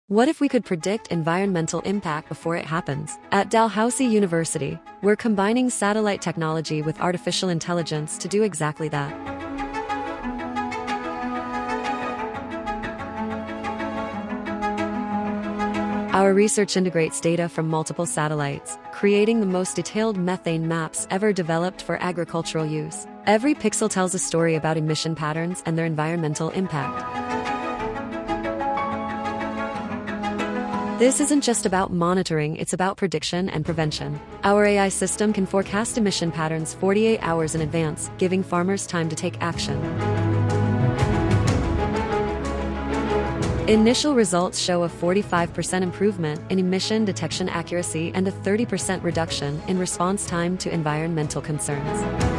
What if we could predict environmental impact before it happens? At Dalhousie University, we're combining satellite technology with artificial intelligence to do exactly that. Our research integrates data from multiple satellites, creating the most detailed methane maps ever developed for agricultural use. Every pixel tells a story about emission patterns and their environmental impact. This isn't just about monitoring, it's about prediction and prevention. Our AI system can forecast emission patterns 48 hours in advance, giving farmers time to take action. Initial results show a 45% improvement in emission detection accuracy and a 30% reduction in response time to environmental concerns.